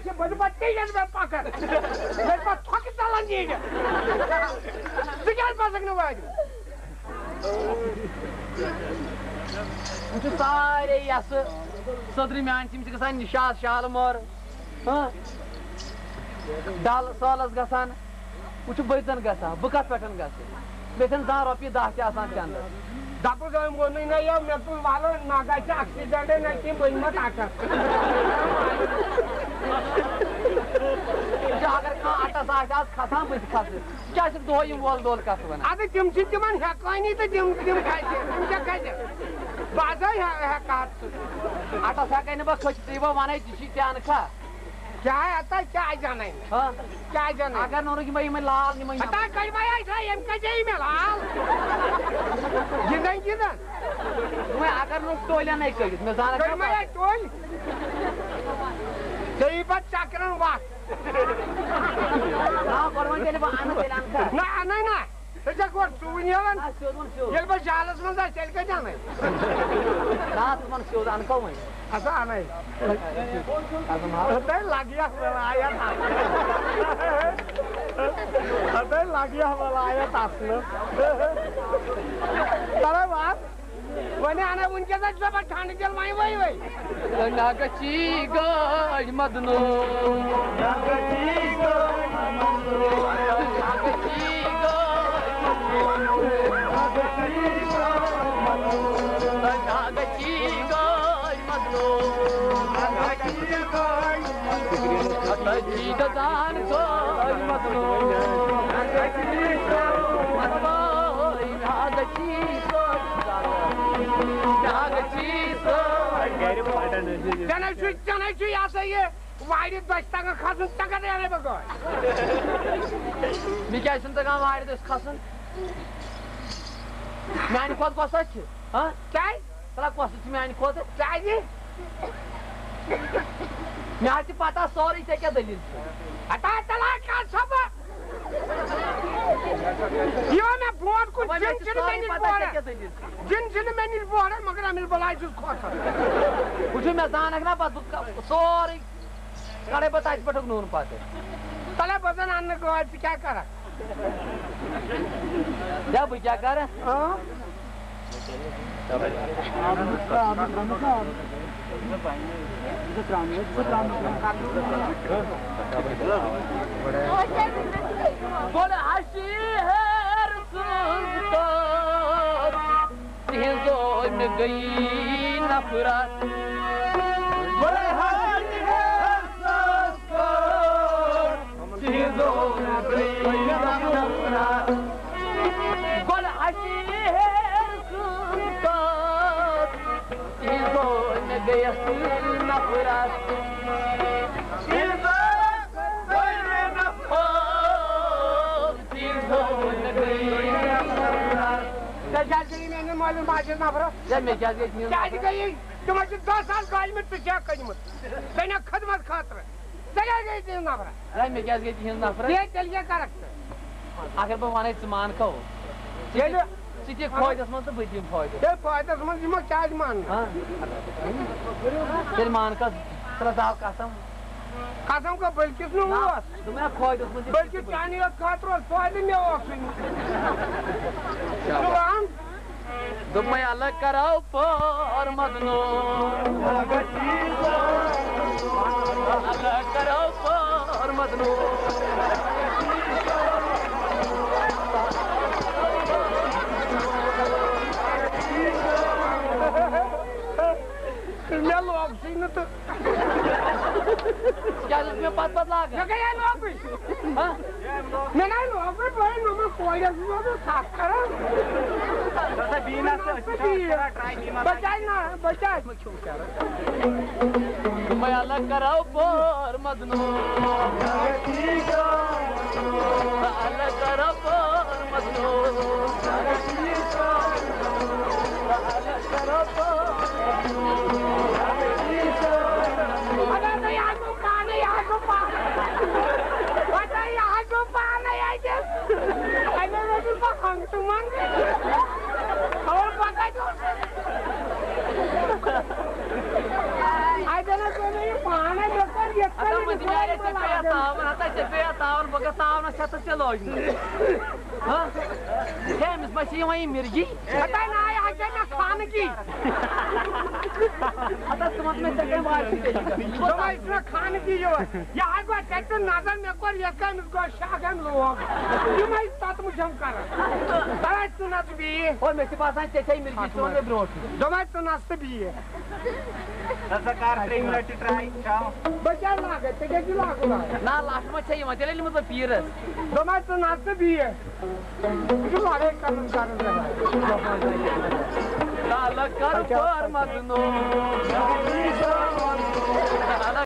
से बदबत्ती जन में पाकर मेरे पास थक चला नहीं है तो क्या पास सकने वाले मुझे सारे यस सदरी में आंटी मुझे कसान निशात शाल मोर हाँ दाल सालस गसान मुझे बैठन गसा बुकत पैटर्न गसे बैठन दार रुपये 10 के आसान के अंदर दापू जाऊँ बोलने नहीं यार मैं तो वालों नागाई से एक्सीडेंट है नहीं कि कोई मत आकर अगर कहाँ आटा साग आज खसा बस खसे क्या सिर्फ दो ही बोल दोल का सुना आधे चिमची चिमन है कोई नहीं तो चिम खाए थे क्या खाए थे बाजार है काट आटा साग कहने बस कुछ तीवा माने जिसी क्या नखा क्या है आता क्या जाना है हाँ क्या जाना अगर नौरों की मई में लाल नहीं मई आता कई बार ऐसा एम का जाई में लाल जिंदगी जिंदा मैं अगर लोग टोलिया नहीं करी मैं जाना कई बार टोल कई बार चक्रण वास ना करवान चले बा आना चले आना ना नहीं ना ऐसा कोई सुनिया ना ये बस जालस में जा चल के जाना है ना तुम शोधान को मैं ऐसा आना है अरे लागिया वाला आया था अरे लागिया वाला आया था चलो बात वने आना उनके साथ सब ठंड जल माई वही वही नागची गाय मदनो नागची गाय मदनो नागची नागची गाय मदनो नागची गाय नागची गजान गाय मदनो नागची नागची चनाची असं ये वाईट बसता का खासून टाका द्यायला बघ मी काय सांगतो का वाईट दिवस खासून मी आणि खोत बसायची हा काय त्याला बसायची मी आणि खोत काय जी मी आजची पाता सॉरी त्या दलील आता त्याला का सब यो मैं बोर्ड को जिन मैंने बोर्ड है मगर अमिल बलाई जिस खोता कुछ मैं जान ना बात सॉरी करे बताइए पटक नून पाते तले बदन आने को आज क्या करा जब क्या कर हां बोले हसी हर सुल्तान हिंदो में गई नफरत बोले हसी हर सुल्तान हिंदो में गई नफरत बोले हसी हर सुल्तान हिंदो में गई नफरत मालूम बात ना भरो जब मैं क्या गई तुम्हारे 10 साल काल में तो क्या कदमत बिना खदमत खातर जगह गई थी ना भरो जब मैं क्या गई थी ना भरो ये चल गया करक्ट आखिर पर माने मान को ये सीधे फायदा समझ तो बड़ी फायदा ये फायदा समझ में क्या मान हां फिर मान का तरह कसम कसम का बल्कि नु हुआ तुम्हें फायदा समझ बल्कि चानी का खातर फायदे में ऑप्शन सुभान दुम्मे अलग कराओ पर मदनो अलग कराओ पर मदनो मैं लोग सीन तो क्या इसमें पत लाग क्या ये लोग हां मैं नहीं लोग भाई नो मैं कोई ना तो साफ करा तो बीना से ट्राई बीना बचाई ना बचाई मैं क्यों कर मैं अलग कराओ पर मदनो अलग कराओ पर मदनो अलग कराओ Adam mă dimeare ce pe ea tavan, ata ce pe ea tavan, băgă tavan și atât se logi. Ha? Temiz başı yımayı mirgi. Ata na ay hacana Khan की Ata तुम में चक्कर मार के तो मैं इसमें खान की जो है यहाँ को कहते नजर में को लेकर इसको शागन लोग ये मैं इस बात मुझे हम कर रहा है सुना तो भी और मेरे पास है चचाई मिर्गी तो में ब्रोट जो मैं सुना तो भी है ऐसा कार 3 मिनट ट्राई शाम बचा लागे ते के लागू ना ना लास्ट में चाहिए मत ले मतलब पीरस जो मैं सुना तो भी है जो लागे करन करन Dala kar par magno